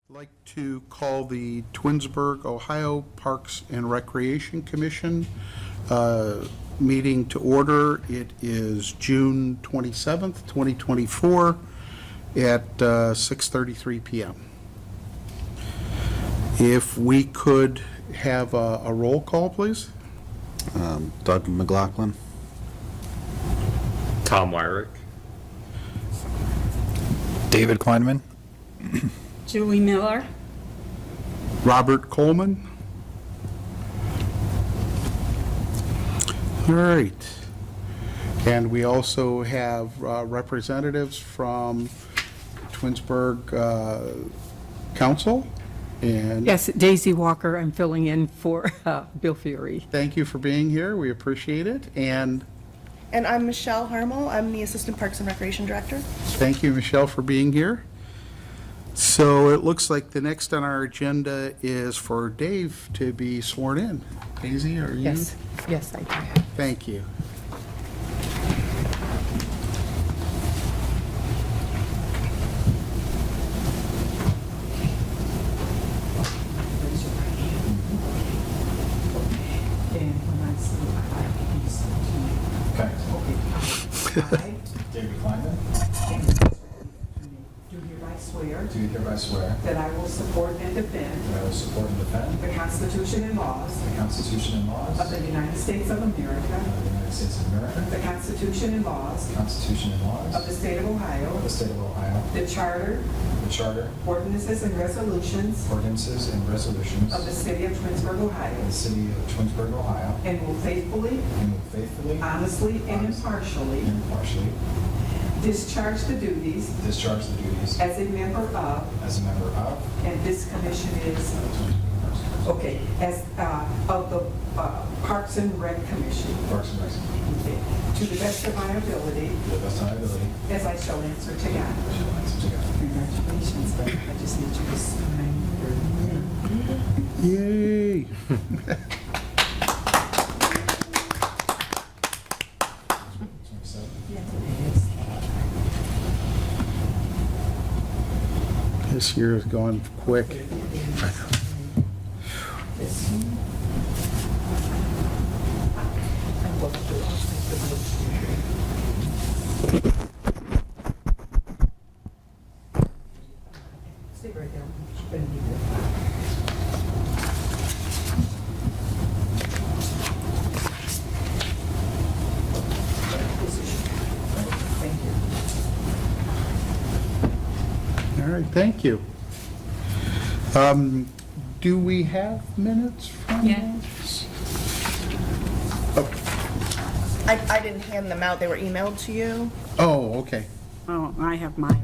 I'd like to call the Twinsburg, Ohio Parks and Recreation Commission meeting to order. It is June 27th, 2024 at 6:33 p.m. If we could have a roll call, please. Doug McLaughlin. Tom Wyrick. David Kleinman. Julie Miller. Robert Coleman. All right. And we also have representatives from Twinsburg Council. And Yes, Daisy Walker. I'm filling in for Bill Fury. thank you for being here. We appreciate it. And And I'm Michelle Harmel. I'm the Assistant Parks and Recreation Director. thank you, Michelle, for being here. So it looks like the next on our agenda is for Dave to be sworn in. Daisy, are you? Yes, I do. Thank you. David Kleinman, Do hereby swear do hereby swear that I will support and defend that I will support and defend the Constitution and laws the Constitution and laws of the United States of America, of the United States of America, the Constitution and laws the Constitution and laws of the State of Ohio, of the State of Ohio, the Charter, the Charter, ordinances, and resolutions ordinances, and resolutions of the City of Twinsburg, of the Ohio, City of Twinsburg, Ohio, and will faithfully, and will faithfully, honestly, and impartially and impartially discharge the duties discharge the duties as a member of, as a member of and this commission is, okay, as of the Parks and Rec Commission, Parks and Rec okay, to the best of my ability, to the best of my ability, as I shall answer to God. I shall answer to God. Congratulations, but I just need you to sign your Yay. This year is going quick. Stay right there. Thank you. All right, thank you. Do we have minutes from Yeah. this? I didn't hand them out. They were emailed to you. Oh, okay, Oh, I have mine.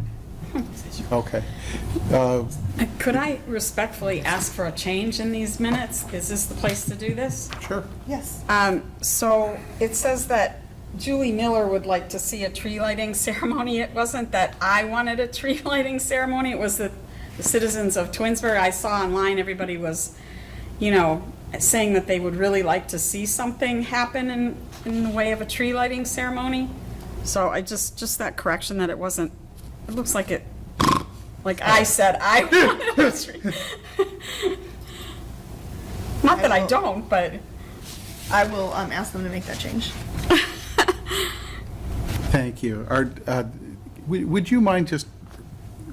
okay. Could I respectfully ask for a change in these minutes? Is this the place to do this? Sure. Yes. So it says that Julie Miller would like to see a tree lighting ceremony. It wasn't that I wanted a tree lighting ceremony. It was that the citizens of Twinsburg, I saw online, everybody was, saying that they would really like to see something happen in the way of a tree lighting ceremony. So I just that correction that it wasn't, it looks like it, like I said, I wanted a tree. Not that I don't, but. I will ask them to make that change. Thank you. Would you mind just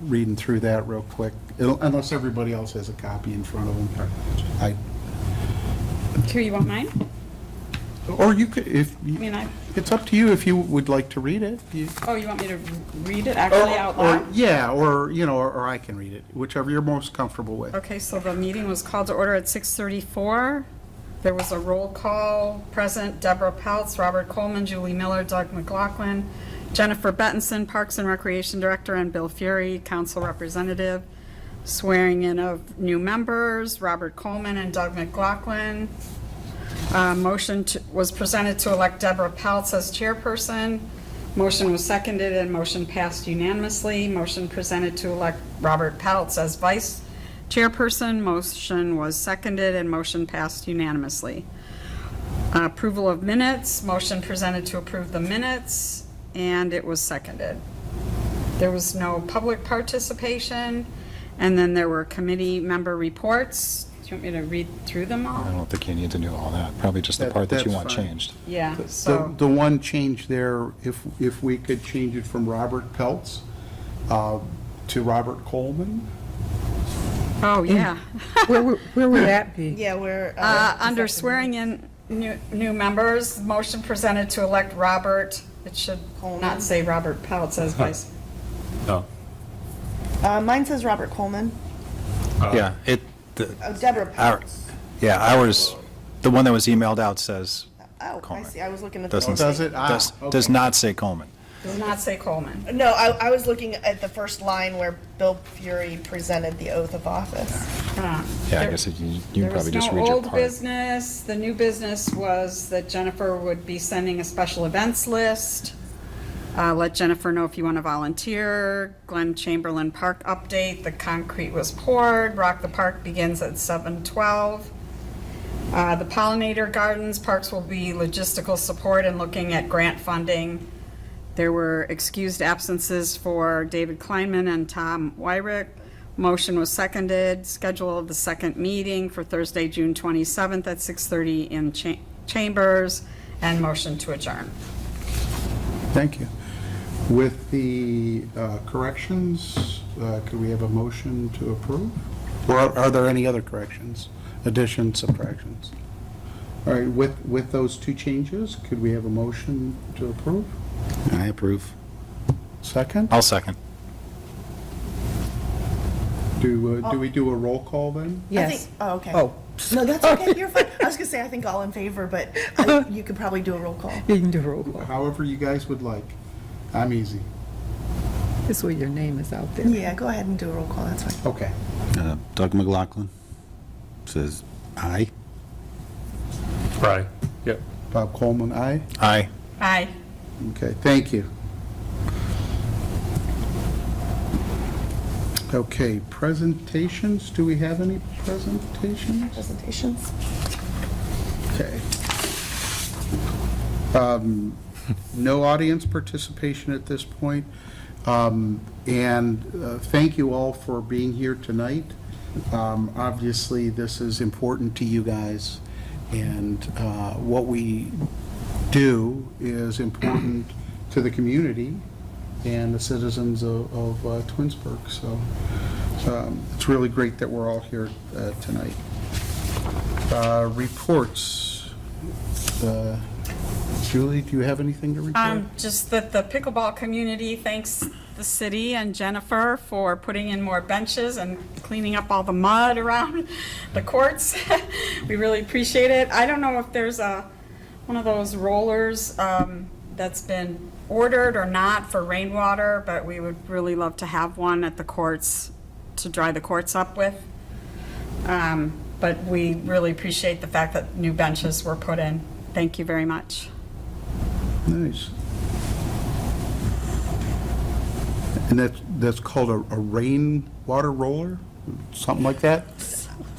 reading through that real quick? Unless everybody else has a copy in front of them. Here, you want mine? Or you could, it's up to you if you would like to read it. Oh, you want me to read it actually out loud? Yeah, or I can read it, whichever you're most comfortable with. Okay, so the meeting was called to order at 6:34. There was a roll call present: Deborah Peltz, Robert Coleman, Julie Miller, Doug McLaughlin, Jennifer Bettinson, Parks and Recreation Director, and Bill Fury, Council Representative. Swearing in of new members: Robert Coleman and Doug McLaughlin. Motion was presented to elect Deborah Peltz as chairperson. Motion was seconded and motion passed unanimously. Motion presented to elect Robert Peltz as vice chairperson. Motion was seconded and motion passed unanimously. Approval of minutes. Motion presented to approve the minutes, and it was seconded. There was no public participation, And then there were committee member reports. Do you want me to read through them I all? don't think you need to do all that. Probably just the That- part that you that's want fine. changed. Yeah, The so, the one change there, if we could change it from Robert Peltz to Robert Coleman. oh, yeah. Where would that be? Yeah, we're. Under swearing in new members, motion presented to elect Robert, it should Coleman. not say Robert Peltz as vice. Oh, Mine says Robert Coleman. Yeah, Deborah our, Peltz. yeah, ours, the one that was emailed out says, Oh, I Coleman. see. I was looking at the. doesn't, Does it? Ah, does okay. not say Coleman. Does not say Coleman. No, I was looking at the first line where Bill Fury presented the oath of office. Ah. Yeah, I There- guess you can There probably was just no read your old part. business. The new business was that Jennifer would be sending a special events list. Let Jennifer know if you want to volunteer. Glen Chamberlain Park update, the concrete was poured. Rock the Park begins at 7:12. The pollinator gardens, parks will be logistical support and looking at grant funding. There were excused absences for David Kleinman and Tom Wyrick. Motion was seconded. Schedule of the second meeting for Thursday, June 27th at 6:30 in Chambers, and motion to adjourn. Thank you. With the corrections, could we have a motion to approve? Or are there any other corrections, additions, subtractions? All right, with those two changes, could we have a motion to approve? I approve. Second? I'll second. Do we do a roll call then? I Yes. think, oh, okay. Oh. No, that's okay. You're fine. I was gonna say, I think all in favor, but you could probably do a roll call. You can do a roll call. However you guys would like. I'm easy. This way your name is out there. Yeah, go ahead and do a roll call. That's fine. Okay. Doug McLaughlin says aye. right. Yep. Bob Coleman, aye? Aye. Aye. Okay, thank you. Okay, presentations, do we have any presentations? Presentations. Okay. No audience participation at this point. And thank you all for being here tonight. Obviously, this is important to you guys, and what we do is important to the community and the citizens of Twinsburg. So it's really great that we're all here tonight. Reports. Julie, do you have anything to report? Just that the pickleball community thanks the city and Jennifer for putting in more benches and cleaning up all the mud around the courts. We really appreciate it. I don't know if there's one of those rollers that's been ordered or not for rainwater, but we would really love to have one at the courts to dry the courts up with. But we really appreciate the fact that new benches were put in. Thank you very much. Nice. And that's called a rainwater roller? Something like that?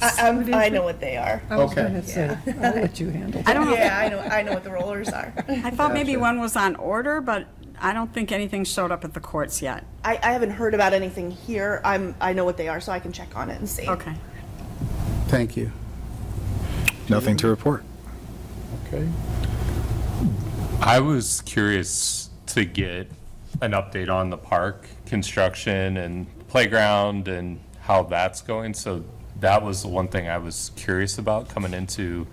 I know what they are. I was Okay. going to say, I'll let you handle I that. don't know. Yeah, I know what the rollers are. I thought maybe Gotcha. one was on order, but I don't think anything showed up at the courts yet. I haven't heard about anything here. I know what they are, so I can check on it and see. Okay. Thank you. Nothing to report. Okay. I was curious to get an update on the park construction and playground and how that's going. So that was the one thing I was curious about coming into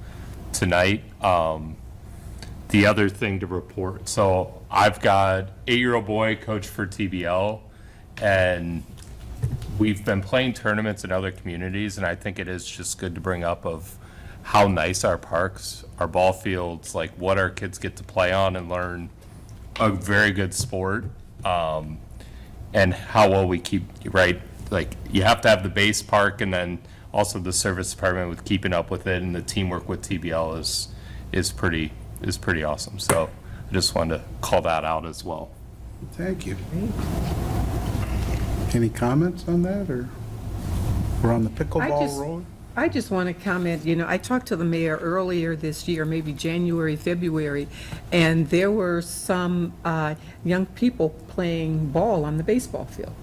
tonight. The other thing to report, so I've got 8-year-old boy coach for TBL, and we've been playing tournaments in other communities, and I think it is just good to bring up of how nice our parks, our ball fields, like what our kids get to play on and learn a very good sport, and how well we keep, right? Like, you have to have the base park and then also the service department with keeping up with it, and the teamwork with TBL is pretty awesome. So I just wanted to call that out as well. Thank you. Any comments on that, or we're on the pickleball roller? I just want to comment, I talked to the mayor earlier this year, maybe January, February, and there were some young people playing ball on the baseball field.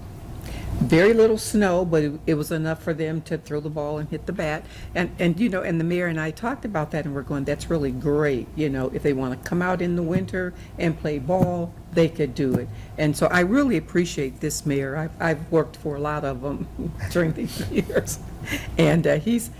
very little snow, but it was enough for them to throw the ball and hit the bat. And you know, and the mayor and I talked about that, and we're going, that's really great. You know, if they want to come out in the winter and play ball, they could do it. And so I really appreciate this mayor. I've worked for a lot of them during these years. And he's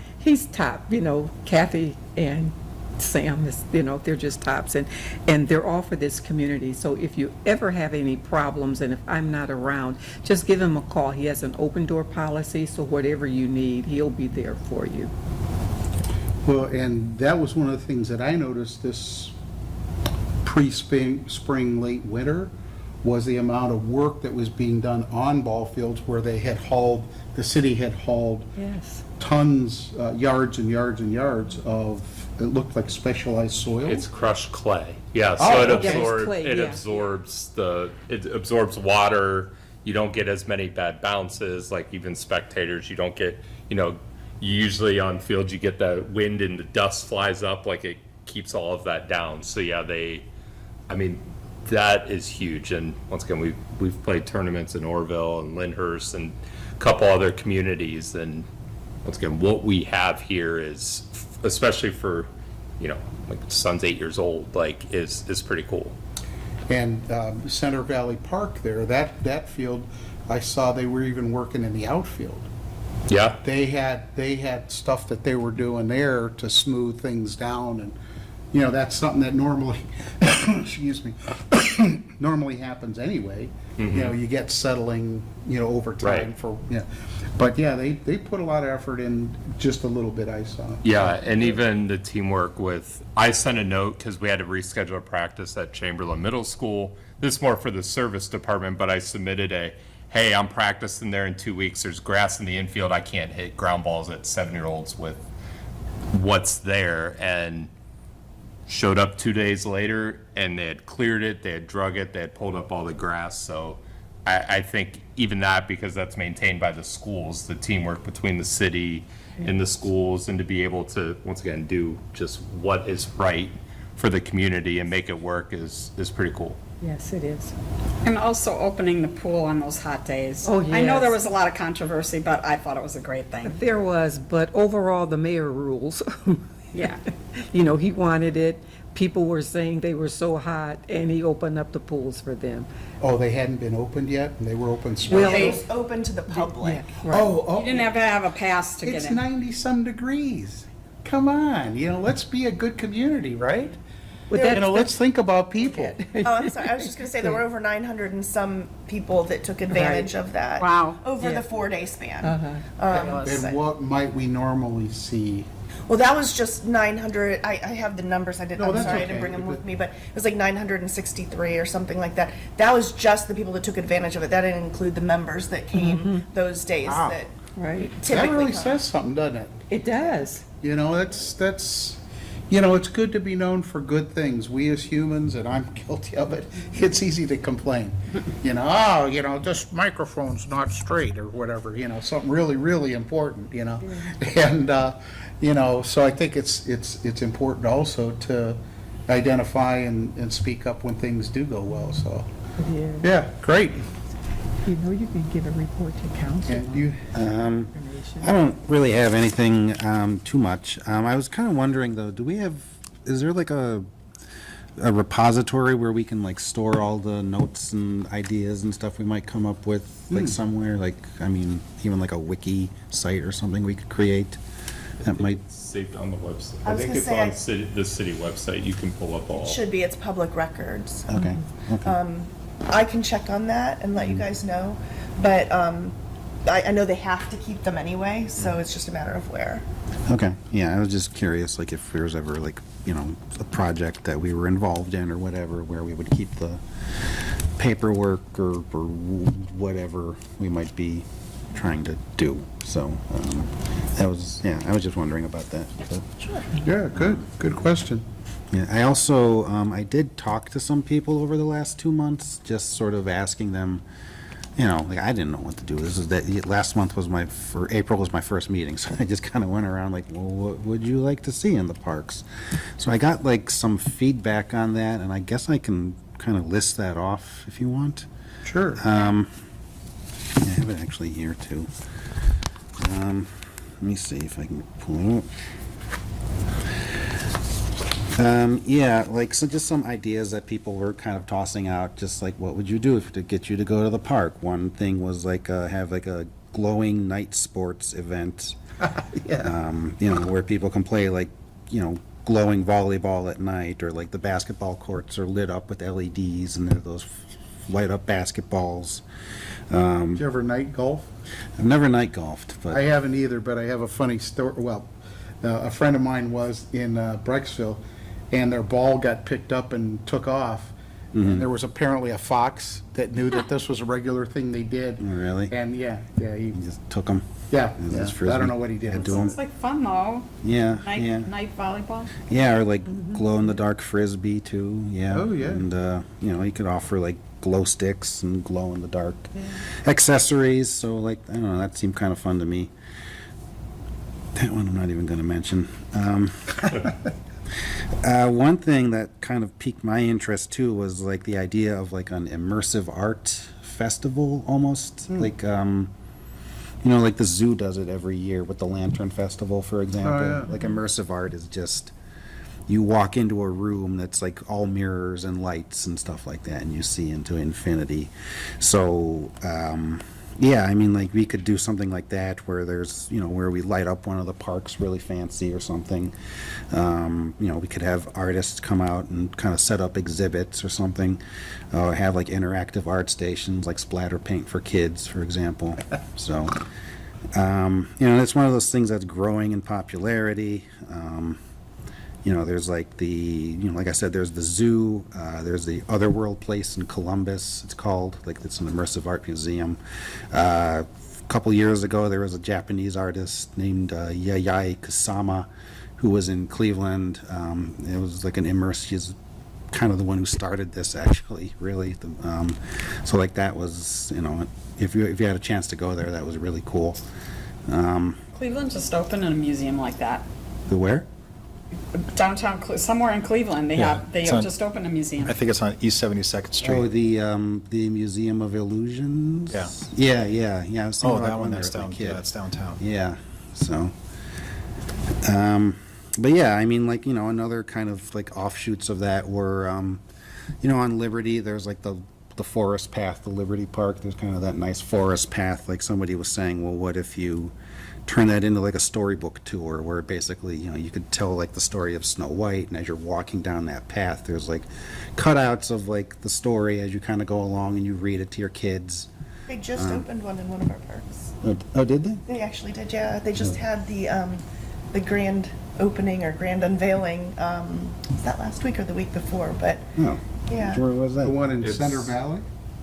top, you know, Kathy and Sam is, you know, they're just tops, and they're all for this community. So if you ever have any problems, and if I'm not around, just give him a call. He has an open door policy, so whatever you need, he'll be there for you. Well, and that was one of the things that I noticed this spring, late winter, was the amount of work that was being done on ball fields where they had the city had hauled Yes. tons, yards and yards and yards of, it looked like specialized soil. It's crushed clay. Yeah, Oh, so it okay. absorbs, Clay, it yeah. absorbs water. You don't get as many bad bounces, like even spectators, you don't get, usually on field you get the wind and the dust flies up, like it keeps all of that down. So yeah, that is huge. And once again, we've played tournaments in Orville and Lyndhurst and a couple other communities, and once again, what we have here is, especially for, like son's 8 years old, like is pretty cool. And Center Valley Park there, that field, I saw they were even working in the outfield. Yeah. They had stuff that they were doing there to smooth things down, and that's something that normally excuse me normally happens anyway. You get settling over time. Right. But yeah, they put a lot of effort in just a little bit, I saw. Yeah, and even the teamwork I sent a note because we had to reschedule a practice at Chamberlain Middle School. This is more for the service department, but I submitted hey, I'm practicing there in 2 weeks. There's grass in the infield. I can't hit ground balls at 7-year-olds with what's there. And showed up 2 days later, and they had cleared it, they had drug it, they had pulled up all the grass. So I think even that, because that's maintained by the schools, the teamwork between the city and the schools, and to be able to, once again, do just what is right for the community and make it work is pretty cool. Yes, it is. And also opening the pool on those hot days. Oh, I know there yes. was a lot of controversy, but I thought it was a great thing. There was, but overall, the mayor rules. Yeah. He wanted it. People were saying they were so hot, and he opened up the pools for them. Oh, they hadn't been opened yet, and they were open Well, spring. It's open to the public. Yeah, right. Oh, You didn't have to have a pass to get it's in. 90-some degrees. Come on, let's be a good community, right? But that's- Let's think about people. Oh, I'm sorry. I was just going to say there were over 900 and some people that took advantage of that. Wow. Over Yeah. the 4-day span. And what might we normally see? Well, that was just 900. I have the numbers. I'm that's sorry, I okay. didn't bring them with me, but it was like 963 or something like that. That was just the people that took advantage of it. That didn't include the members that came those days Wow. that Right. That typically really come. says something, doesn't it? It does. That's it's good to be known for good things. We as humans, and I'm guilty of it, it's easy to complain. This microphone's not straight or whatever, something really, really important, And, so I think it's important also to identify and speak up when things do go well, so. Yeah. Yeah, great. You can give a report to council. And you, I don't really have anything too much. I was kind of wondering though, is there like a repository where we can like store all the notes and ideas and stuff we might come up with, like somewhere, even like a wiki site or something we could create that might, Saved on the website. I I was think gonna it's say, on the city website. You can pull up all. Should be. It's public records. okay. I can check on that and let you guys know, but I know they have to keep them anyway, so it's just a matter of where. Okay, yeah, I was just curious, like if there was ever like, a project that we were involved in or whatever, where we would keep the paperwork or whatever we might be trying to do. So, I was just wondering about that. But, yeah, good question. yeah, I also, I did talk to some people over the last 2 months, just sort of asking them, I didn't know what to do. Last month was April was my first meeting, so I just kind of went around like, well, what would you like to see in the parks? So I got like some feedback on that, and I guess I can kind of list that off if you want. Sure. I have it actually here too. Let me see if I can pull it up. Yeah, like, so just some ideas that people were kind of tossing out, just like, what would you do to get you to go to the park? One thing was like, have like a glowing night sports event. Yeah. Where people can play like, glowing volleyball at night, or like the basketball courts are lit up with LEDs and there are those light up basketballs. Did you ever night golf? I've never night golfed, I but haven't either, but I have a funny story. Well, a friend of mine was in Brecksville, and their ball got picked up and took off. And there was apparently a fox that knew that this was a regular thing they did. Oh, really? And he you just took them. yeah. Is this I frisbee? don't know what he did. Had to 'em. It's like fun though. Yeah, Night, yeah. night volleyball. Yeah, or like glow in the dark frisbee too. Yeah. Oh, yeah. And you could offer like glow sticks and glow in the dark accessories. So like, I don't know, that seemed kind of fun to me. That one I'm not even going to mention. One thing that kind of piqued my interest too was like the idea of like an immersive art festival almost. Like like the zoo does it every year with the Lantern Festival, for example. yeah. Like immersive art is just, you walk into a room that's like all mirrors and lights and stuff like that, and you see into infinity. So, yeah, I mean, like we could do something like that where there's, where we light up one of the parks really fancy or something. We could have artists come out and kind of set up exhibits or something. Have like interactive art stations, like splatter paint for kids, for example. So, it's one of those things that's growing in popularity. There's like like I said, there's the zoo, there's the Otherworld place in Columbus, it's called, like it's an immersive art museum. A couple years ago, there was a Japanese artist named Yayai Kusama who was in Cleveland. It was like an he's kind of the one who started this, actually, really. So like that was, if you had a chance to go there, that was really cool. Cleveland just opened a museum like that. The where? Downtown, somewhere in Cleveland, they Yeah, they it's on- just opened a museum. I think it's on East 72nd Oh, Street. the Museum of Illusions? Yeah. Yeah. I was thinking Oh, about that one, there that's as a down, kid. yeah, that's downtown. Yeah, so, but yeah, I mean, like, another kind of like offshoots of that were, on Liberty, there's like the forest path, the Liberty Park, there's kind of that nice forest path, like somebody was saying, well, what if you turn that into like a storybook tour where basically, you could tell like the story of Snow White, and as you're walking down that path, there's like cutouts of like the story as you kind of go along and you read it to your kids. They just opened one in one of our parks. Oh, did they? They actually did, yeah. They just had the grand opening or grand unveiling, was that last week or the week before? But, Oh, yeah. where was that? The one in It's- Center Valley?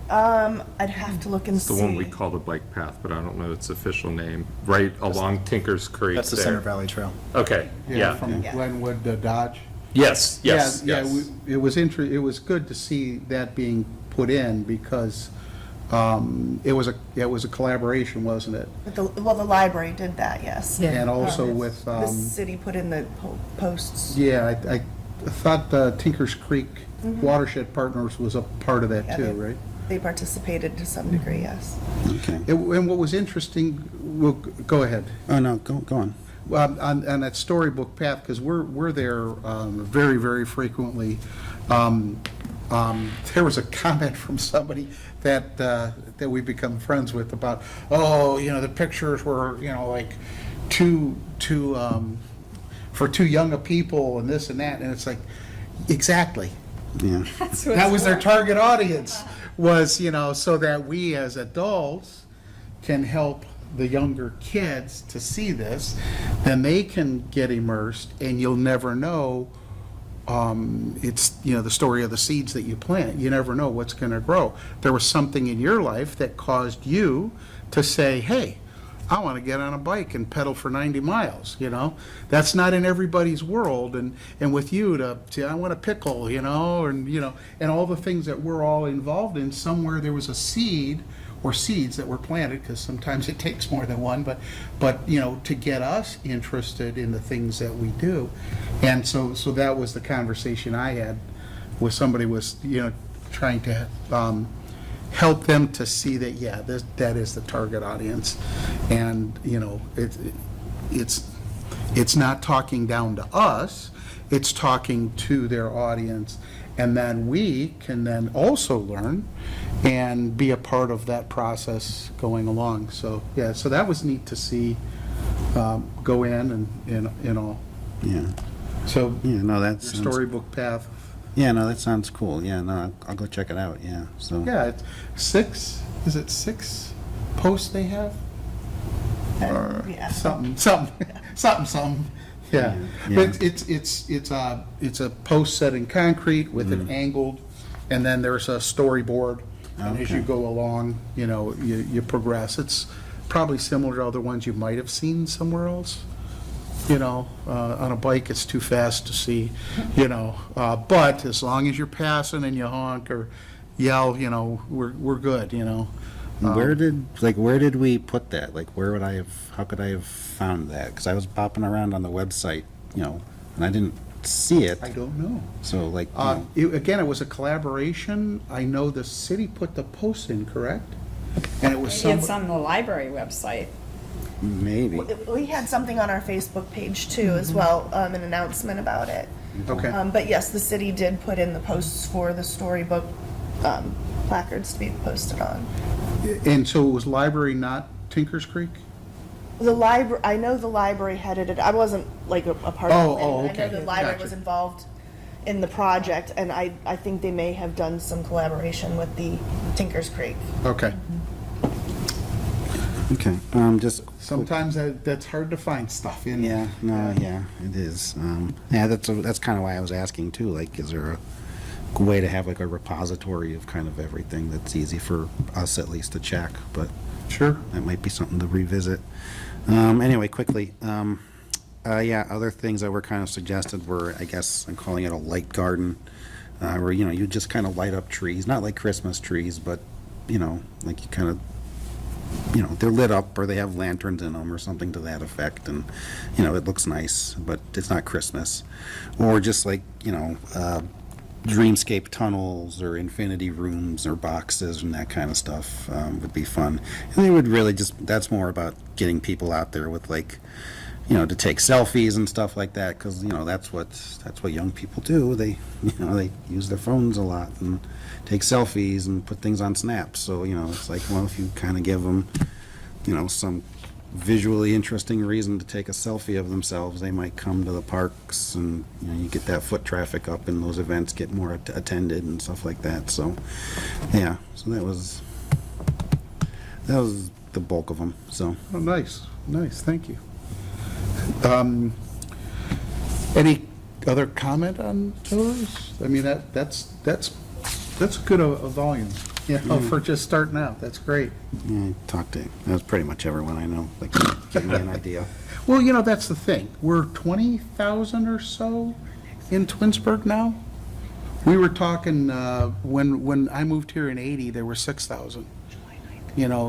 I'd have to look and It's see. the one we call the bike path, but I don't know its official name, right along Tinker's Creek That's the there. Center Valley Trail. Okay, yeah. From Yeah. Glenwood to Dodge? Yes, yes, Yeah, yes. it was it was good to see that being put in because it was a collaboration, wasn't it? But the library did that, yes. Yeah. And also Um, with, The city put in the posts. yeah, I thought Tinker's Creek Watershed Partners was a part of that Yeah, too, they- right? They participated to some degree, yes. Okay. And what was interesting, well, go ahead. Oh, no, go on. On that storybook path, because we're there very, very frequently. There was a comment from somebody that we've become friends with about, the pictures were, like too for too young a people and this and that, and it's like, exactly. Yeah. That was their target audience, was, so that we as adults can help the younger kids to see this, then they can get immersed, and you'll never know, it's, the story of the seeds that you plant. You never know what's going to grow. There was something in your life that caused you to say, hey, I want to get on a bike and pedal for 90 miles, That's not in everybody's world, and with you to I want to pickle, and all the things that we're all involved in, somewhere there was a seed or seeds that were planted, because sometimes it takes more than one, but to get us interested in the things that we do. And so that was the conversation I had with somebody was, trying to help them to see that, yeah, that is the target audience. And, it's not talking down to us, it's talking to their audience. And then we can then also learn and be a part of that process going along. So, yeah, so that was neat to see go in and all. Yeah. So, Yeah, no, that's. storybook path. Yeah, no, that sounds cool. Yeah, no, I'll go check it out, yeah, so. Yeah, it's is it six posts they have? Or Yeah. something. Yeah. Yeah. But it's a post set in concrete with an angled, and then there's a storyboard. And as you Okay. go along, you progress. It's probably similar to other ones you might have seen somewhere else. On a bike, it's too fast to see, but as long as you're passing and you honk or yell, we're good, Where did we put that? Like, how could I have found that? Because I was popping around on the website, and I didn't see it. I don't know. So like, Again, it was a collaboration. I know the city put the post in, correct? And it was Maybe it's on the library website. maybe. We had something on our Facebook page too, as well, an announcement about it. Okay. But yes, the city did put in the posts for the storybook placards to be posted on. And so it was library, not Tinkers Creek? The library, I know the library headed it. I wasn't like a part Oh, of it. oh, I know okay. the library Gotcha. was involved in the project, and I think they may have done some collaboration with the Tinkers Creek. Okay. Okay, just, Sometimes that's hard to find stuff in. yeah, no, yeah, it is. Yeah, that's kind of why I was asking too, like, is there a way to have like a repository of kind of everything that's easy for us at least to check, but Sure. that might be something to revisit. Anyway, quickly, yeah, other things that were kind of suggested were, I guess, I'm calling it a light garden, where, you just kind of light up trees, not like Christmas trees, but, like you kind of, they're lit up or they have lanterns in them or something to that effect, and, it looks nice, but it's not Christmas. Or just like, dreamscape tunnels or infinity rooms or boxes and that kind of stuff would be fun. And they would really that's more about getting people out there with, like, to take selfies and stuff like that, because that's what young people do. They they use their phones a lot and take selfies and put things on snaps. So it's like, well, if you kind of give them some visually interesting reason to take a selfie of themselves, they might come to the parks, and you get that foot traffic up and those events get more attended and stuff like that. So yeah, so that was the bulk of them. So Oh, nice, thank you. Any other comment on those? I mean, that's good a volume, for just starting out. That's great. yeah, that was pretty much everyone I know, like, gave me an idea. Well, that's the thing. We're 20,000 or so in Twinsburg now. We were talking, when I moved here in '80, there were 6,000.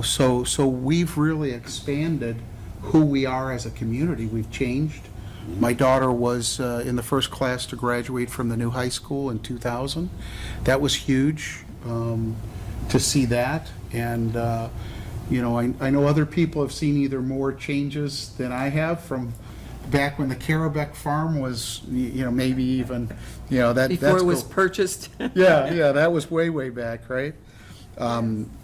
So we've really expanded who we are as a community. We've changed. My daughter was in the first class to graduate from the new high school in 2000. That was huge to see that. And, I know other people have seen either more changes than I have from back when the Carrabeck farm was, maybe even, that's Before it was cool. purchased. Yeah, that was way, way back, right?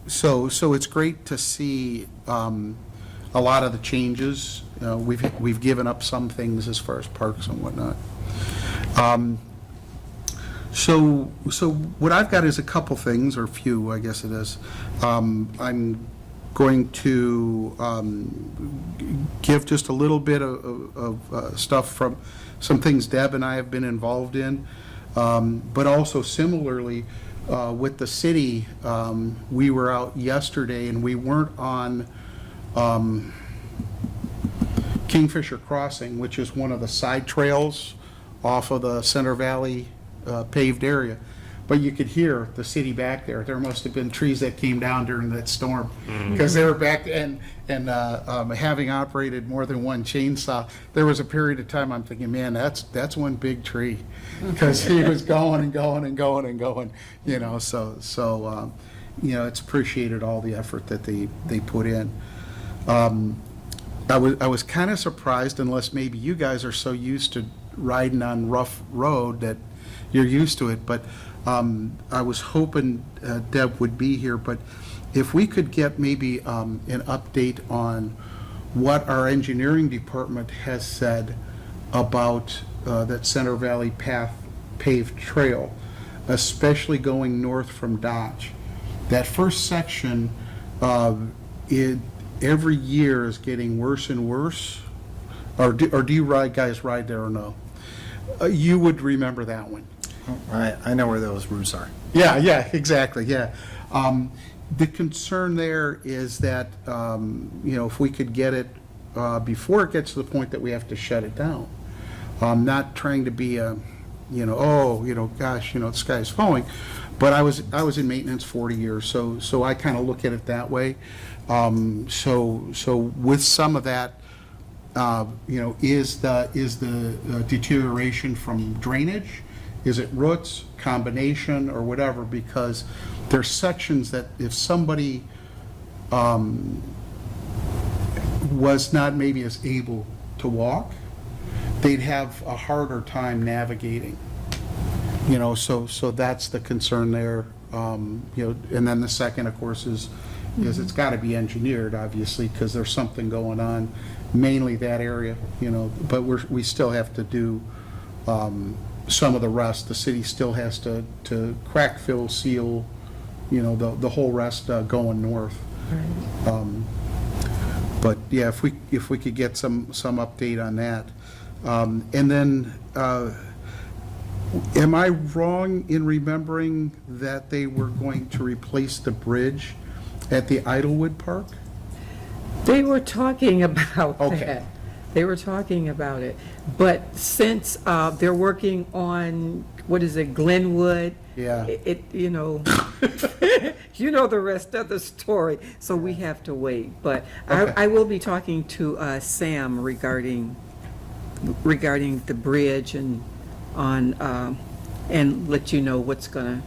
So it's great to see a lot of the changes. We've given up some things as far as parks and whatnot. So what I've got is a couple things, or few, I guess it is. I'm going to give just a little bit of stuff from some things Deb and I have been involved in, but also similarly with the city. We were out yesterday and we weren't on Kingfisher Crossing, which is one of the side trails off of the Center Valley paved area. But you could hear the city back there. There must have been trees that came down during that storm, because they were back, and having operated more than one chainsaw, there was a period of time I'm thinking, man, that's one big tree, because he was going and going and going and going, so it's appreciated all the effort that they put in. I was kind of surprised, unless maybe you guys are so used to riding on rough road that you're used to it, but I was hoping Deb would be here, but if we could get maybe an update on what our engineering department has said about that Center Valley Path paved trail, especially going north from Dodge. That first section, every year is getting worse and worse. Or do you guys ride there or no? You would remember that one. I know where those routes are. Yeah, exactly, yeah. The concern there is that, if we could get it before it gets to the point that we have to shut it down. Not trying to be gosh, the sky's falling. But I was in maintenance 40 years, so I kind of look at it that way. So with some of that, is the deterioration from drainage? Is it roots, combination, or whatever? Because there's sections that if somebody was not maybe as able to walk, they'd have a harder time navigating. So that's the concern there. And then the second, of course, is it's got to be engineered, obviously, because there's something going on, mainly that area, but we still have to do some of the rest. The city still has to crack, fill, seal, the whole rest going north. But yeah, if we could get some update on that. And then, am I wrong in remembering that they were going to replace the bridge at the Idlewood Park? They were talking about Okay. that. They were talking about it. But since they're working on, what is it, Glenwood? Yeah. You know the rest of the story, so we have to wait. But Okay. I will be talking to Sam regarding the bridge and let you know what's gonna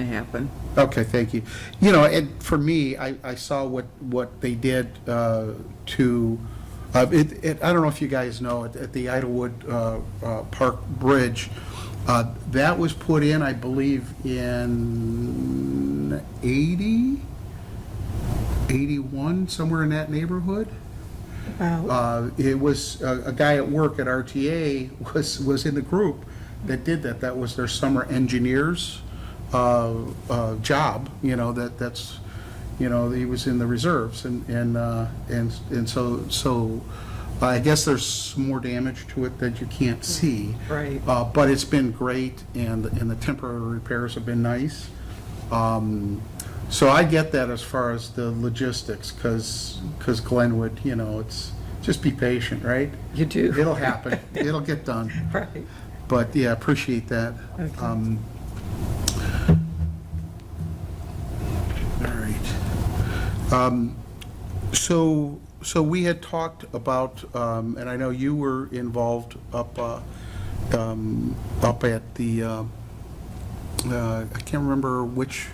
happen. Okay, thank you. And for me, I saw what they did to, I don't know if you guys know, at the Idlewood Park Bridge, that was put in, I believe, in 81, somewhere in that neighborhood. Wow. It was a guy at work at RTA was in the group that did that. That was their summer engineers job. That's he was in the reserves, and so I guess there's some more damage to it that you can't see. Right. But it's been great, and the temporary repairs have been nice. So I get that as far as the logistics, because Glenwood, it's just be patient, right? You do. It'll happen. It'll get done. Right. But yeah, appreciate that. Okay. All right. So we had talked about, and I know you were involved up at the, I can't remember which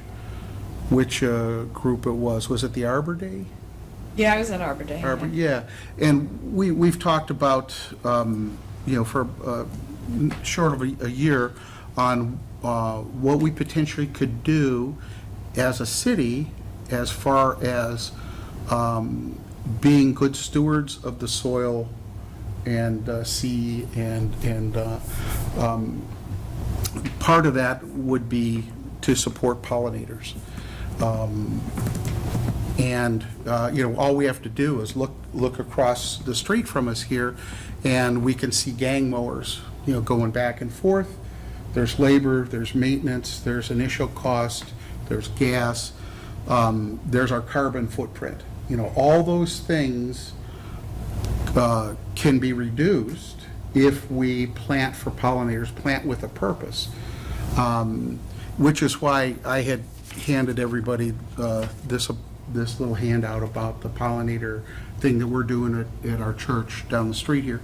group it was. Was it the Arbor Day? Yeah, I was at Arbor Day. Arbor, yeah. And we've talked about, for short of a year on what we potentially could do as a city as far as being good stewards of the soil and sea, and part of that would be to support pollinators. All we have to do is look across the street from us here, and we can see gang mowers, going back and forth. There's labor, there's maintenance, there's initial cost, there's gas, there's our carbon footprint. All those things can be reduced if we plant for pollinators, plant with a purpose, which is why I had handed everybody this little handout about the pollinator thing that we're doing at our church down the street here.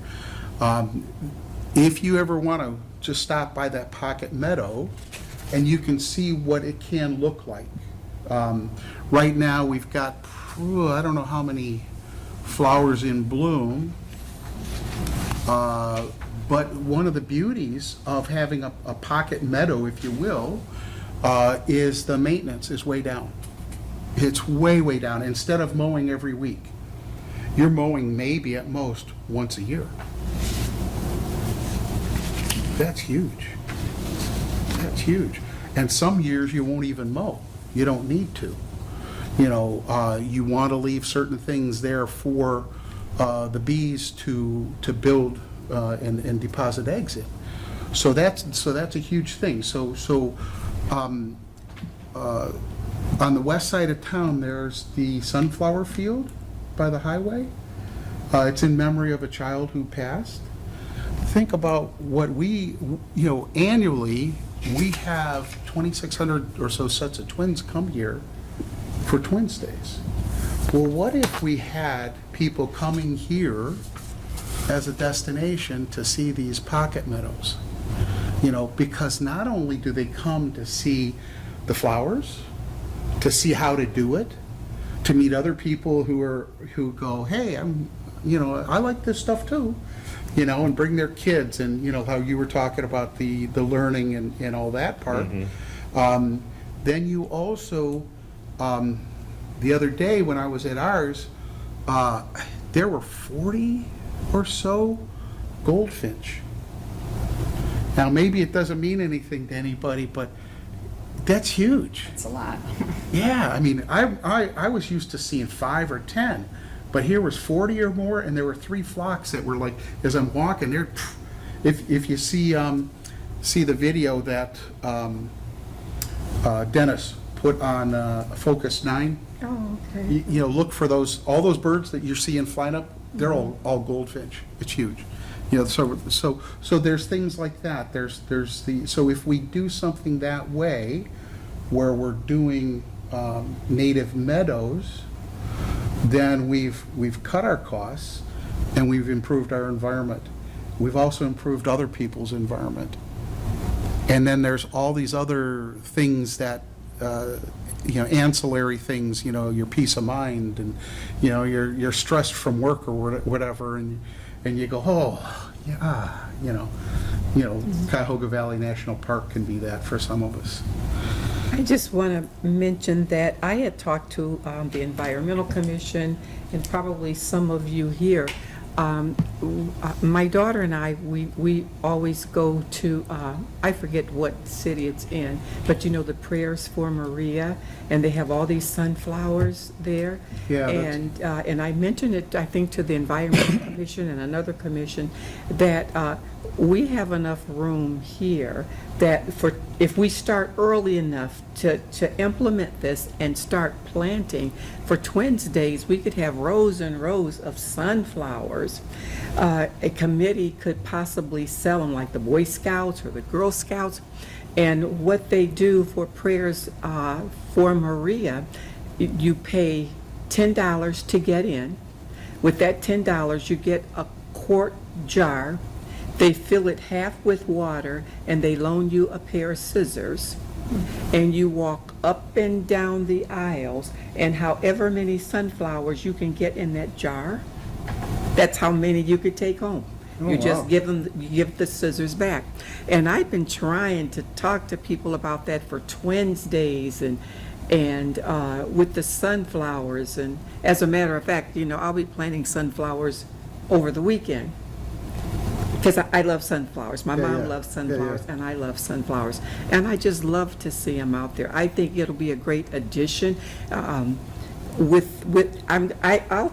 If you ever want to just stop by that pocket meadow, and you can see what it can look like Right now, we've got, I don't know how many flowers in bloom, but one of the beauties of having a pocket meadow, if you will, is the maintenance is way down. It's way, way down. Instead of mowing every week, you're mowing maybe at most once a year. That's huge. That's huge. And some years you won't even mow. You don't need to. You know, you want to leave certain things there for the bees to build and deposit eggs in. So that's a huge thing. On the west side of town, there's the sunflower field by the highway. It's in memory of a child who passed. Think about what annually, we have 2,600 or so sets of twins come here for Twins Days. Well, what if we had people coming here as a destination to see these pocket meadows? You know, because not only do they come to see the flowers, to see how to do it, to meet other people who go, hey, I like this stuff too, and bring their kids, and how you were talking about the learning and all that part. Then you also, the other day when I was at ours, there were 40 or so goldfinch. Now, maybe it doesn't mean anything to anybody, but that's huge. It's a lot. Yeah, I mean, I was used to seeing 5 or 10, but here was 40 or more, and there were 3 flocks that were like, as I'm walking there, if you see the video that Dennis put on Focus 9, Oh, okay. look for all those birds that you're seeing flying up, they're all goldfinch. It's huge. So there's things like that. So if we do something that way, where we're doing native meadows, then we've cut our costs and we've improved our environment. We've also improved other people's environment. And then there's all these other things that ancillary things, your peace of mind, and you're stressed from work or whatever, and you go, oh, yeah, Cuyahoga Valley National Park can be that for some of us. I just want to mention that I had talked to the Environmental Commission and probably some of you here. My daughter and I, we always go to, I forget what city it's in, but the Prayers for Maria, and they have all these sunflowers there. Yeah, And I mentioned it, I think, to the Environmental Commission and another commission, that we have enough room here that if we start early enough to implement this and start planting, for Twins Days, we could have rows and rows of sunflowers. A committee could possibly sell them, like the Boy Scouts or the Girl Scouts. And what they do for Prayers for Maria, you pay $10 to get in. With that $10, you get a quart jar. They fill it half with water, and they loan you a pair of scissors, and you walk up and down the aisles, and however many sunflowers you can get in that jar, that's how many you could take home. You just give the scissors back. And I've been trying to talk to people about that for Twins Days and with the sunflowers. And as a matter of fact, I'll be planting sunflowers over the weekend. Because I love sunflowers. My mom loves sunflowers, and I love sunflowers. And I just love to see them out there. I think it'll be a great addition. I'll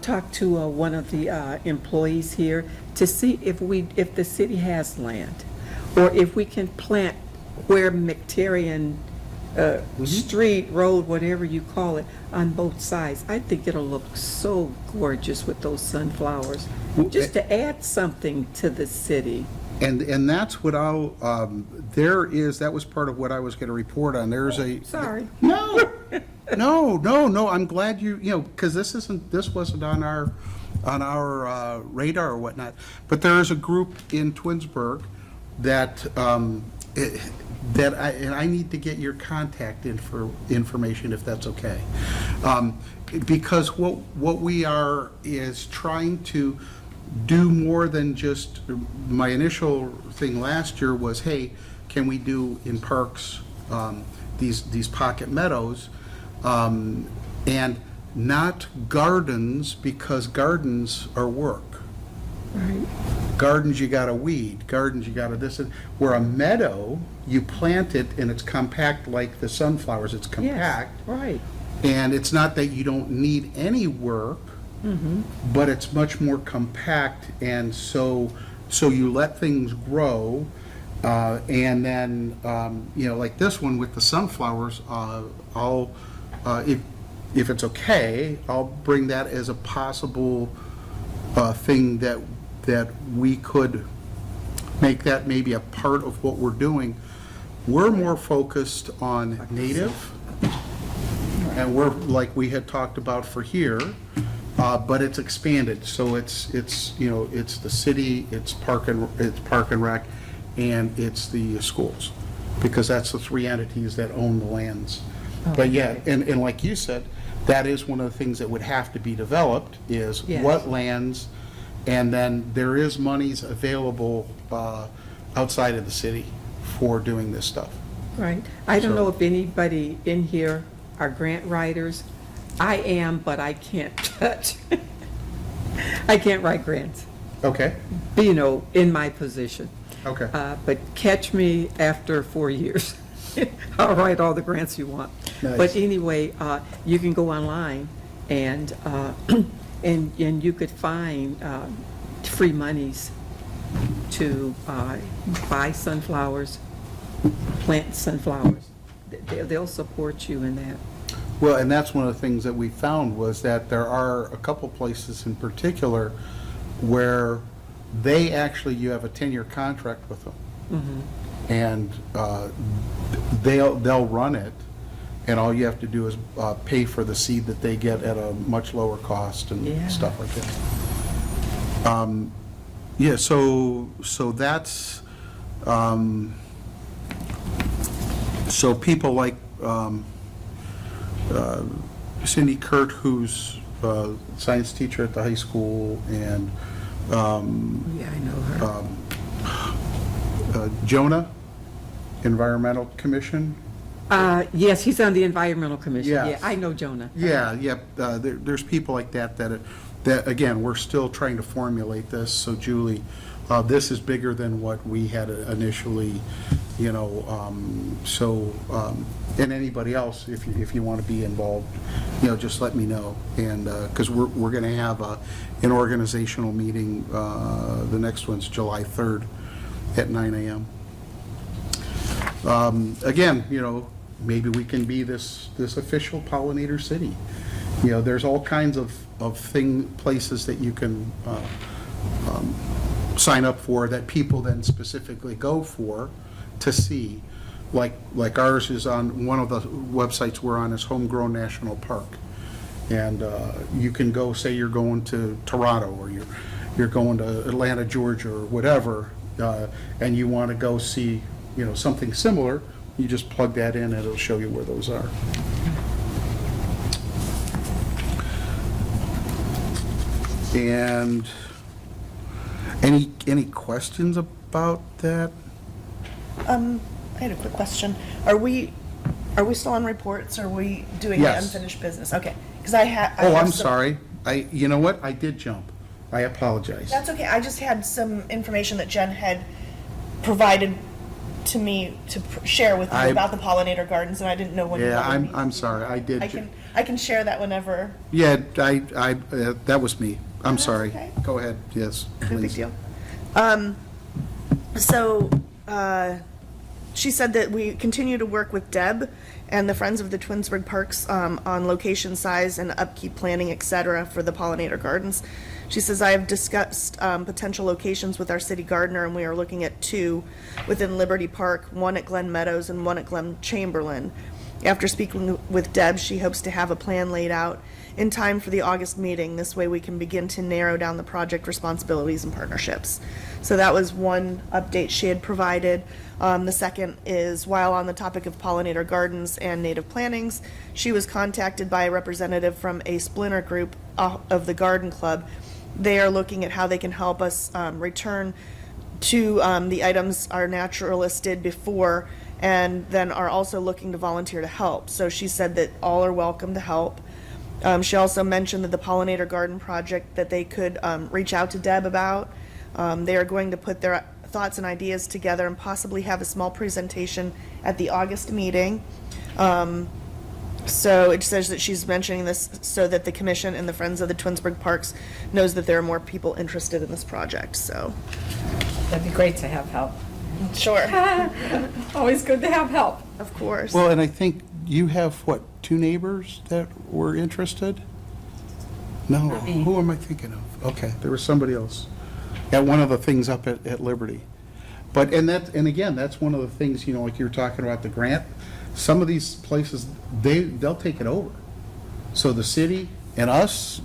talk to one of the employees here to see if the city has land, or if we can plant where McTerrian street, road, whatever you call it, on both sides. I think it'll look so gorgeous with those sunflowers, just to add something to the city. And that's what that was part of what I was going to report on. There's Sorry. No, I'm glad because this wasn't on our radar or whatnot. But there is a group in Twinsburg that and I need to get your contact information if that's okay. Because what we are is trying to do more than just, my initial thing last year was, hey, can we do in parks, these pocket meadows, and not gardens, because gardens are work. Right. Gardens, you gotta weed, gardens, you gotta this, and where a meadow, you plant it and it's compact like the sunflowers, it's Yes, compact. right. And it's not that you don't need any work, but it's much more compact, and so you let things grow, and then, like this one with the sunflowers, I'll, if it's okay, I'll bring that as a possible thing that we could make that maybe a part of what we're doing. We're more focused on native, and we're, like we had talked about for here, but it's expanded, so it's the city, it's park and rec, and it's the schools, because that's the three entities that own the lands. But yeah, and like you said, that is one of the things that would have to be developed, is Yes. what lands, and then there is monies available outside of the city for doing this stuff. Right. I don't So- know if anybody in here are grant writers. I am, but I can't touch. I can't write grants, Okay, in my position. okay. But catch me after 4 years. I'll write all the grants you want. Nice. But anyway, you can go online and, and you could find free monies to buy sunflowers, plant sunflowers. They'll support you in that. Well, and that's one of the things that we found, was that there are a couple places in particular where they actually, you have a 10-year contract with them. And they'll run it, and all you have to do is pay for the seed that they get at a much lower cost and Yeah. stuff like that. Yeah, so that's, so people like Cindy Kurt, who's a science teacher at the high school, and Yeah, I know her. Jonah, Environmental Commission. Yes, he's on the Environmental Commission. Yes. Yeah, I know Jonah. Yeah, there's people like that, again, we're still trying to formulate this, so Julie, this is bigger than what we had initially, and anybody else, if you want to be involved, just let me know, and, because we're going to have an organizational meeting, the next one's July 3rd at 9 a.m. Again, maybe we can be this official pollinator city. There's all kinds of places that you can sign up for, that people then specifically go for to see. Like ours is on, one of the websites we're on is Homegrown National Park. And you can go, say you're going to Toronto, or you're going to Atlanta, Georgia, or whatever, and you want to go see, something similar, you just plug that in and it'll show you where those are. And any questions about that? I had a quick question. Are we still on reports? Are we doing the Yes. unfinished business? Okay, because I have. Oh, I'm sorry. You know what? I did jump. I apologize. That's okay. I just had some information that Jen had provided to me to share with you about the pollinator gardens, and I didn't know when. you Yeah, wanted me I'm to. sorry. I did. I can share that whenever. Yeah, that was me. I'm sorry. okay. Go ahead. Yes, No big please. deal. She said that we continue to work with Deb and the Friends of the Twinsburg Parks on location size and upkeep planning, et cetera, for the pollinator gardens. She says, I have discussed potential locations with our city gardener, and we are looking at 2 within Liberty Park, 1 at Glen Meadows and 1 at Glen Chamberlain. After speaking with Deb, she hopes to have a plan laid out in time for the August meeting. This way we can begin to narrow down the project responsibilities and partnerships. So that was one update she had provided. The second is, while on the topic of pollinator gardens and native plantings, she was contacted by a representative from a splinter group of the garden club. They are looking at how they can help us return to the items our naturalists did before, and then are also looking to volunteer to help. So she said that all are welcome to help. She also mentioned that the pollinator garden project, that they could reach out to Deb about. They are going to put their thoughts and ideas together and possibly have a small presentation at the August meeting. So it says that she's mentioning this so that the commission and the Friends of the Twinsburg Parks knows that there are more people interested in this project, so. That'd be great to have help. Sure. Always good to have help. Of course. Well, and I think you have, what, 2 neighbors that were interested? No, who am I thinking of? Okay, there was somebody else. At one of the things up at Liberty. But, and again, that's one of the things, like you were talking about the grant. Some of these places, they'll take it over. So the city and us,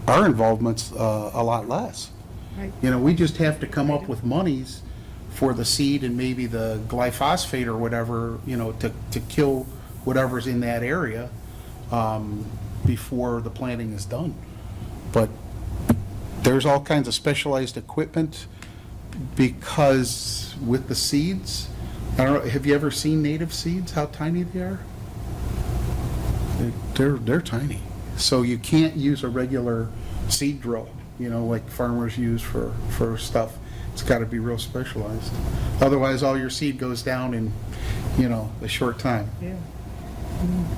our involvement's a lot less. Right. We just have to come up with monies for the seed and maybe the glyphosate or whatever, to kill whatever's in that area before the planting is done. But there's all kinds of specialized equipment because with the seeds, I don't know, have you ever seen native seeds, how tiny they are? They're tiny. So you can't use a regular seed drill, like farmers use for stuff. It's got to be real specialized. Otherwise, all your seed goes down in, a short time. Yeah.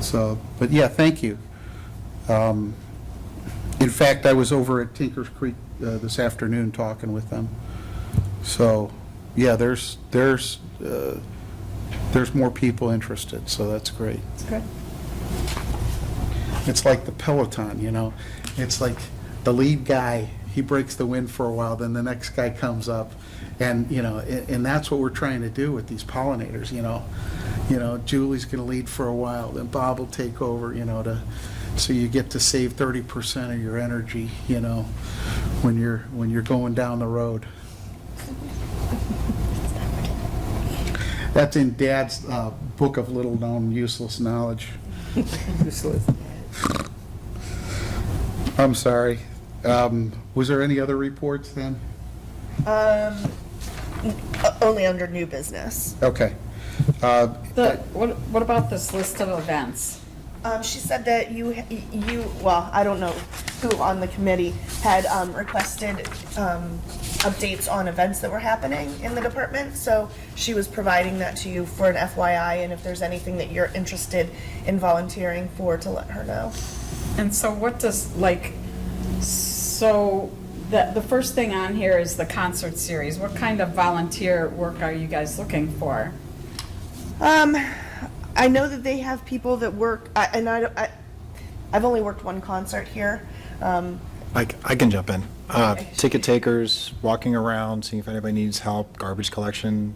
So, but yeah, thank you. In fact, I was over at Tinker's Creek this afternoon talking with them. So, yeah, there's more people interested, so that's great. That's good. It's like the Peloton, It's like the lead guy, he breaks the wind for a while, then the next guy comes up. And, and that's what we're trying to do with these pollinators, Julie's going to lead for a while, then Bob will take over, so you get to save 30% of your energy, when you're going down the road. That's in Dad's book of little-known useless knowledge. Useless. I'm sorry. Was there any other reports then? Only under new business. Okay. What about this list of events? She said that well, I don't know who on the committee had requested updates on events that were happening in the department. So she was providing that to you for an FYI, and if there's anything that you're interested in volunteering for, to let her know. And so what does, the first thing on here is the concert series. What kind of volunteer work are you guys looking for? I know that they have people that work, I've only worked one concert here. I can jump in. Ticket takers, walking around, seeing if anybody needs help, garbage collection.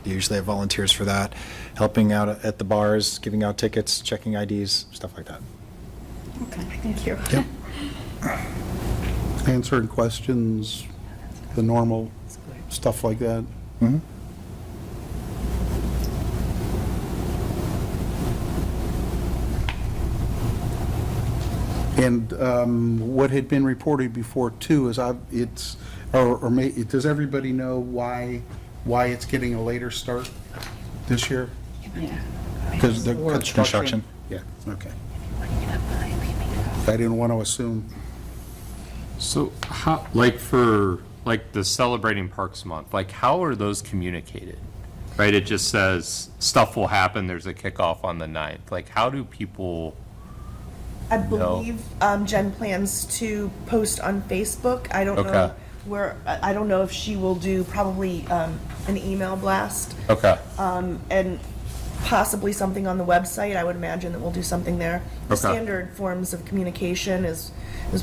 They usually have volunteers for that, helping out at the bars, giving out tickets, checking IDs, stuff like that. Okay, thank you. Yep. Answering questions, the normal stuff like that. Mhm. And what had been reported before too is does everybody know why it's getting a later start this year? Yeah. Because the Construction. Yeah, okay. I didn't want to assume. So how, for the Celebrating Parks Month, how are those communicated? Right, it just says stuff will happen, there's a kickoff on the 9th. How do people? I believe Jen plans to post on Facebook. I don't know Okay. I don't know if she will do probably an email blast. Okay. And possibly something on the website. I would imagine that we'll do something there. The Okay. standard forms of communication is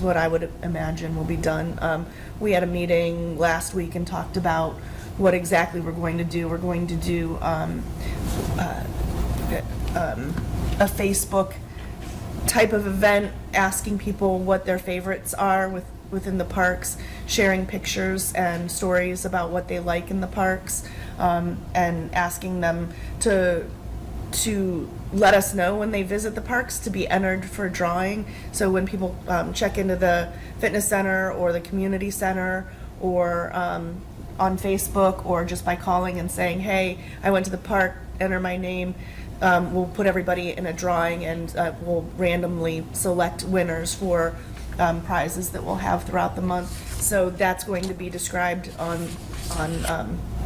what I would imagine will be done. We had a meeting last week and talked about what exactly we're going to do. We're going to do a Facebook type of event, asking people what their favorites are within the parks, sharing pictures and stories about what they like in the parks, and asking them to let us know when they visit the parks to be entered for drawing. So when people check into the fitness center or the community center or on Facebook or just by calling and saying, hey, I went to the park, enter my name, we'll put everybody in a drawing and we'll randomly select winners for prizes that we'll have throughout the month. So that's going to be described on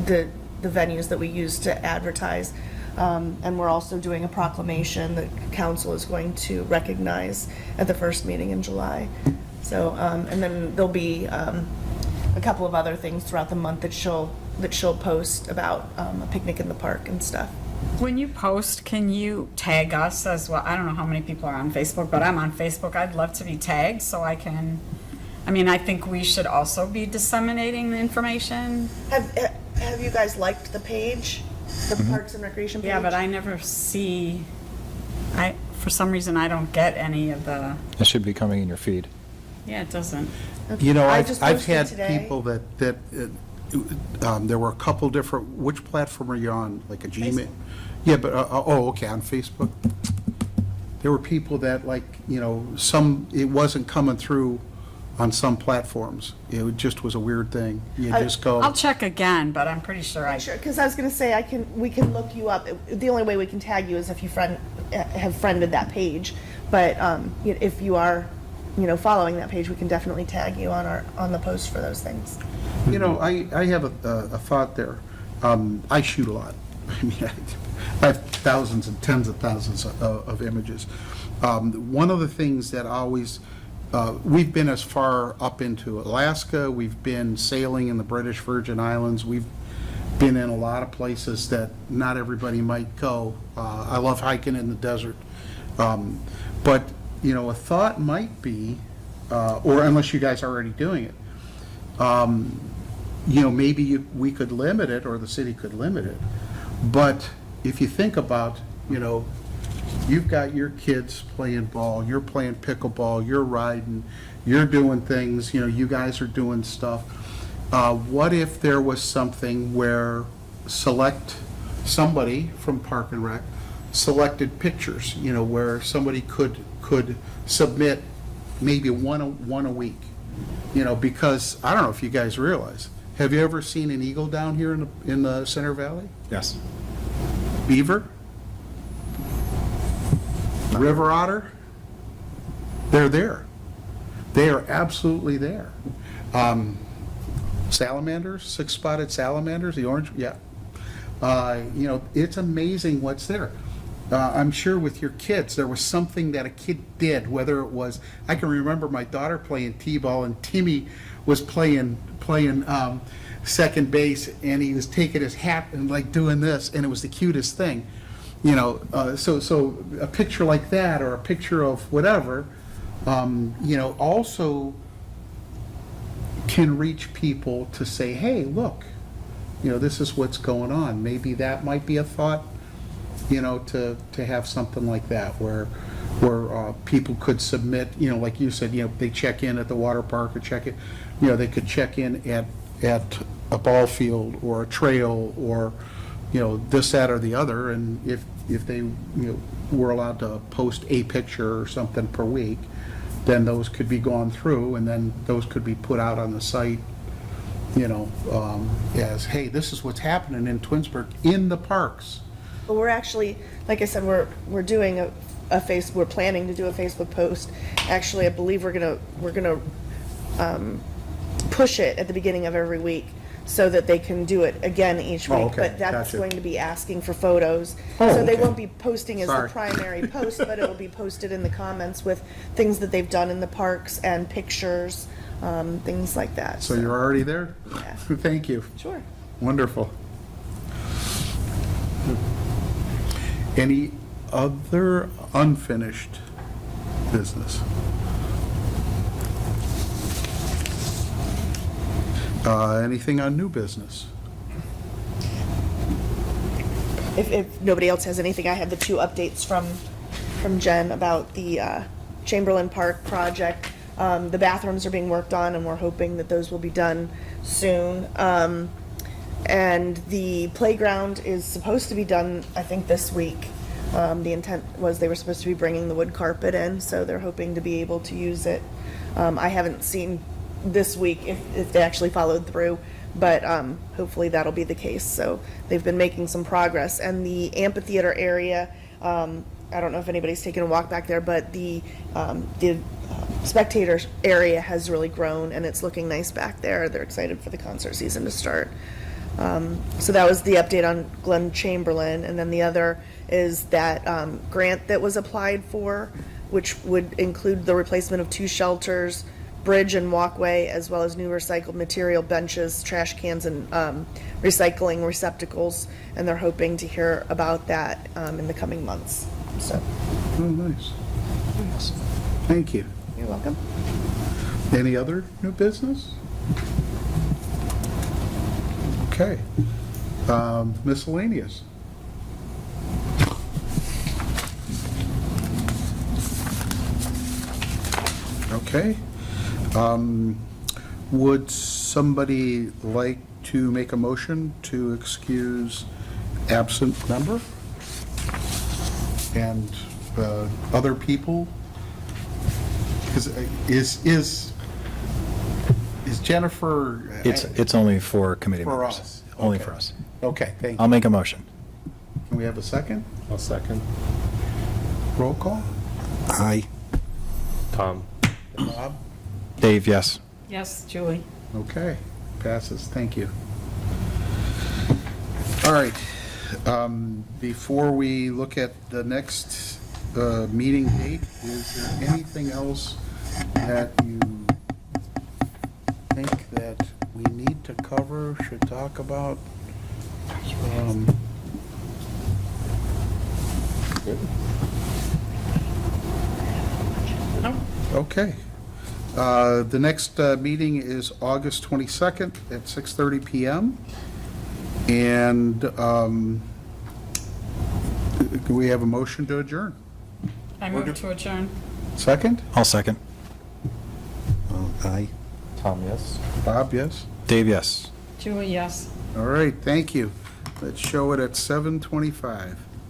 the venues that we use to advertise. And we're also doing a proclamation that council is going to recognize at the first meeting in July. So, and then there'll be a couple of other things throughout the month that she'll post about a picnic in the park and stuff. When you post, can you tag us as well? I don't know how many people are on Facebook, but I'm on Facebook. I'd love to be tagged so I can, I think we should also be disseminating the information. Have you guys liked the page? The Parks and Recreation page? Yeah, but I never see, for some reason, I don't get any of the, It should be coming in your feed. yeah, it doesn't. You know, I I've just I've posted had today. people that there were a couple different, which platform are you on? Like a Gmail? Facebook. Yeah, but, okay, on Facebook. There were people that it wasn't coming through on some platforms. It just was a weird thing. You just go. I'll check again, but I'm pretty sure I, Sure, because I was going to say, we can look you up. The only way we can tag you is if you have friended that page. But if you are, following that page, we can definitely tag you on the post for those things. I have a thought there. I shoot a lot. I have thousands and tens of thousands of images. One of the things that we've been as far up into Alaska, we've been sailing in the British Virgin Islands, we've been in a lot of places that not everybody might go. I love hiking in the desert. But, a thought might be, or unless you guys are already doing it, maybe we could limit it, or the city could limit it. But if you think about, you've got your kids playing ball, you're playing pickleball, you're riding, you're doing things, you guys are doing stuff. What if there was something where somebody from Park and Rec selected pictures, where somebody could submit maybe one a week, because I don't know if you guys realize, have you ever seen an eagle down here in the Center Valley? Yes. Beaver? River otter? They're there. They are absolutely there. Salamanders, six-spotted salamanders, the orange, yeah. It's amazing what's there. I'm sure with your kids, there was something that a kid did, whether it was, I can remember my daughter playing t-ball and Timmy was playing second base, and he was taking his hat and like doing this, and it was the cutest thing. So a picture like that, or a picture of whatever, also can reach people to say, hey, look, this is what's going on. Maybe that might be a thought, to have something like that where people could submit, like you said, they check in at the water park or check it, they could check in at a ball field or a trail or, this, that, or the other, and if they, were allowed to post a picture or something per week, then those could be gone through, and then those could be put out on the site, as, hey, this is what's happening in Twinsburg in the parks. But we're actually, like I said, we're doing we're planning to do a Facebook post. Actually, I believe we're gonna push it at the beginning of every week so that they can do it again each week. Oh, okay. But that's Gotcha. going to be asking for photos. Oh, So they okay. won't be posting as the Sorry. primary post, but it'll be posted in the comments with things that they've done in the parks and pictures, things like that. So you're already there? Yeah. Thank you. Sure. Wonderful. Any other unfinished business? Anything on new business? If nobody else has anything, I have the two updates from Jen about the Chamberlain Park project. The bathrooms are being worked on, and we're hoping that those will be done soon. And the playground is supposed to be done, I think, this week. The intent was they were supposed to be bringing the wood carpet in, so they're hoping to be able to use it. I haven't seen this week if they actually followed through, but hopefully that'll be the case. So they've been making some progress. And the amphitheater area, I don't know if anybody's taken a walk back there, but the spectator area has really grown, and it's looking nice back there. They're excited for the concert season to start. So that was the update on Glen Chamberlain. And then the other is that grant that was applied for, which would include the replacement of 2 shelters, bridge and walkway, as well as new recycled material benches, trash cans, and recycling receptacles. And they're hoping to hear about that in the coming months. So, Oh, nice. Thank you. you're welcome. Any other new business? Okay. Miscellaneous. Okay. Would somebody like to make a motion to excuse absent member? And other people? Because is Jennifer? It's only for committee For members. us. Only Okay. for us. Okay, thank I'll you. make a motion. Can we have a second? I'll second. Roll call? Aye. Tom? Bob? Dave, yes. Yes, Julie. Okay, passes, thank you. All right, before we look at the next meeting date, is there anything else that you think that we need to cover, should talk about? Okay. The next meeting is August 22nd at 6:30 PM. And do we have a motion to adjourn? I move to adjourn. Second? I'll second. Aye. Tom, yes? Bob, yes? Dave, yes. Julie, yes. All right, thank you. Let's show it at 7:25.